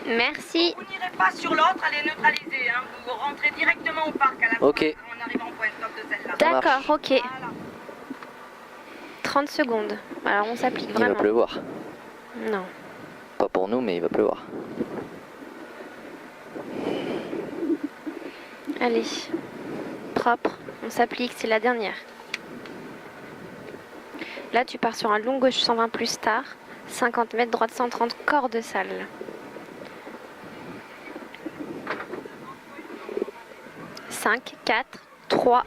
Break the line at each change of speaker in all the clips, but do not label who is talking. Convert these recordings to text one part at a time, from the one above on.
Merci.
Vous n'irez pas sur l'autre, elle est neutralisée. Hein. Vous rentrez directement au parc à la fin.
Ok.
En arrivant au point stop de celle-là.
D'accord, ok.
Voilà.
30 secondes. Alors on s'applique
Il va
vraiment.
pleuvoir.
Non.
Pas pour nous, mais il va pleuvoir.
Allez. Propre. On s'applique, c'est la dernière. Là, tu pars sur un long gauche 120 plus star. 50 mètres, droite 130, corps de salle. Cinq, 4, 3,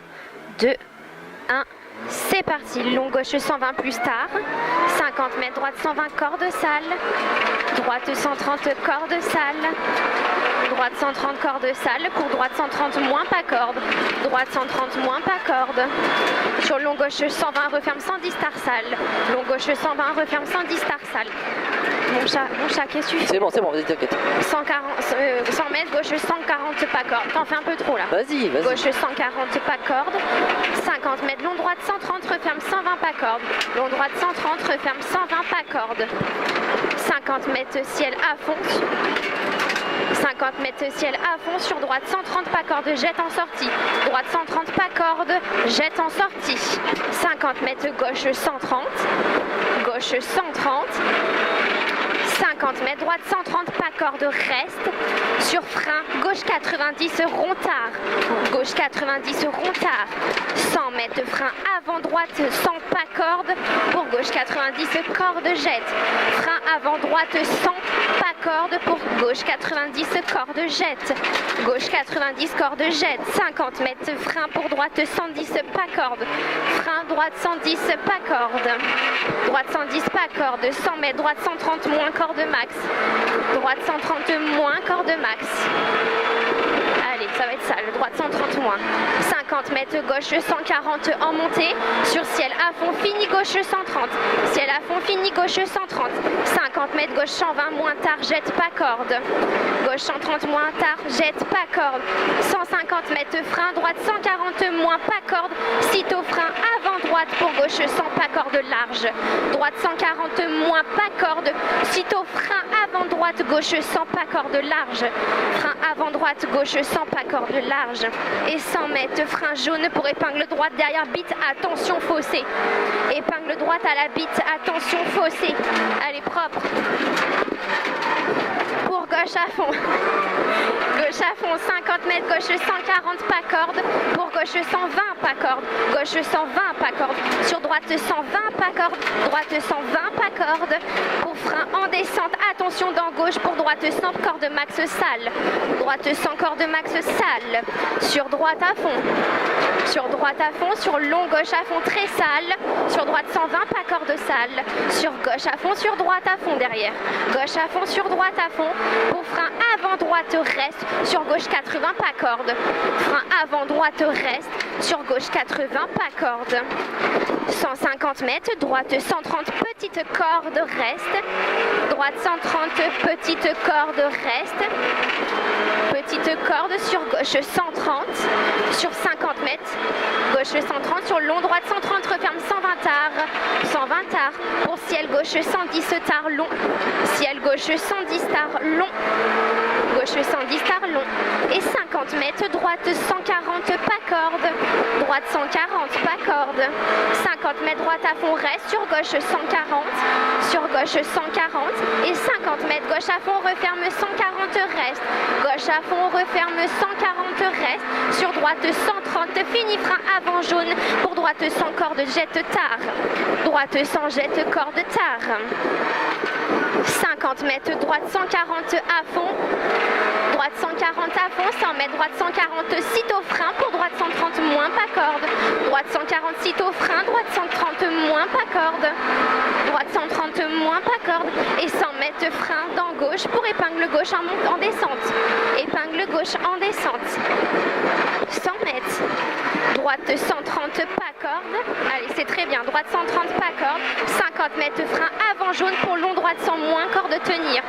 2, 1. C'est parti. Long gauche 120 plus star. 50 mètres, droite 120, corps de salle. Droite 130, corps de salle. Droite 130, corps de salle. Pour droite 130, moins pas corde. Droite 130, moins pas corde. Sur long gauche 120, referme 110 star salle. Long gauche 120, referme 110 star salle. Mon chat, qu'est-ce que tu fais?
C'est bon, vas-y, t'inquiète.
100 mètres, gauche 140 pas corde. T'en fais un peu trop là.
Vas-y.
Gauche 140 pas corde. 50 mètres, long droite 130, referme 120 pas corde. Long droite 130, referme 120 pas corde. 50 mètres ciel à fond. 50 mètres ciel à fond, sur droite 130 pas corde, jette en sortie. Droite 130 pas corde, jette en sortie. 50 mètres gauche 130. Gauche 130. 50 mètres, droite 130 pas corde, reste. Sur frein, gauche 90 rond-tard. Gauche 90 rond-tard. 100 mètres frein avant droite 100 pas corde. Pour gauche 90 corde jette. Frein avant droite 100 pas corde. Pour gauche 90 corde jette. Gauche 90 corde jette. 50 mètres frein pour droite 110 pas corde. Frein droite 110 pas corde. Droite 110 pas corde. 100 mètres, droite 130 moins corde max. Droite 130 moins corde max. Allez, ça va être ça, le droite 130 moins. 50 mètres gauche 140 en montée. Sur ciel à fond, fini gauche 130. Ciel à fond, fini gauche 130. 50 mètres gauche 120 moins tard, jette pas corde. Gauche 130 moins tard, jette pas corde. 150 mètres frein, droite 140 moins pas corde. Sitôt frein avant droite pour gauche 100 pas corde large. Droite 140 moins pas corde. Sitôt frein avant droite, gauche 100 pas corde large. Frein avant droite, gauche 100 pas corde large. Et 100 mètres frein jaune pour épingle droite derrière bite, attention fossé. Épingle droite à la bite, attention fossé. Allez, propre. Pour gauche à fond. Gauche à fond, 50 mètres, gauche 140 pas corde. Pour gauche 120 pas corde. Gauche 120 pas corde. Sur droite 120 pas corde. Droite 120 pas corde. Pour frein en descente, attention dans gauche. Pour droite 100 corde max salle. Droite 100 corde max salle. Sur droite à fond. Sur droite à fond, sur long gauche à fond très sale. Sur droite 120 pas corde salle. Sur gauche à fond, sur droite à fond derrière. Gauche à fond, sur droite à fond. Pour frein avant droite reste. Sur gauche 80 pas corde. Frein avant droite reste. Sur gauche 80 pas corde. 150 mètres, droite 130 petite corde reste. Droite 130 petite corde reste. Petite corde sur gauche 130. Sur 50 mètres. Gauche 130 sur long, droite 130 referme 120 tard. 120 tard. Pour ciel gauche 110 tard long. Ciel gauche 110 tard long. Gauche 110 tard long. Et 50 mètres, droite 140 pas corde. Droite 140 pas corde. 50 mètres, droite à fond reste. Sur gauche 140. Sur gauche 140. Et 50 mètres, gauche à fond referme 140 reste. Gauche à fond referme 140 reste. Sur droite 130, fini frein avant jaune. Pour droite 100 corde jette tard. Droite 100 jette corde tard. 50 mètres, droite 140 à fond. Droite 140 à fond, 100 mètres, droite 140 sitôt frein. Pour droite 130 moins pas corde. Droite 140 sitôt frein, droite 130 moins pas corde. Droite 130 moins pas corde. Et 100 mètres frein dans gauche pour épingle gauche en descente. Épingle gauche en descente. 100 mètres. Droite 130 pas corde. Allez, c'est très bien. Droite 130 pas corde. 50 mètres frein avant jaune pour long droite sans moins corde tenir.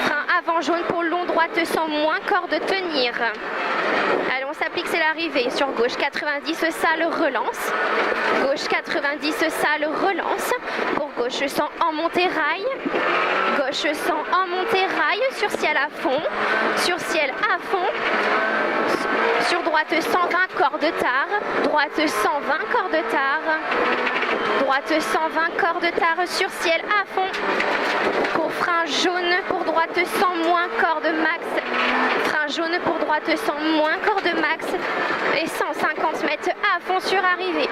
Frein avant jaune pour long droite sans moins corde tenir. Allez, on s'applique, c'est l'arrivée. Sur gauche 90, salle relance. Gauche 90, salle relance. Pour gauche 100 en montée rail. Gauche 100 en montée rail. Sur ciel à fond. Sur ciel à fond. Sur droite 120 corps de tard. Droite 120 corps de tard. Droite 120 corps de tard sur ciel à fond. Pour frein jaune, pour droite 100 moins corde max. Frein jaune pour droite 100 moins corde max. Et 150 mètres à fond sur arrivée.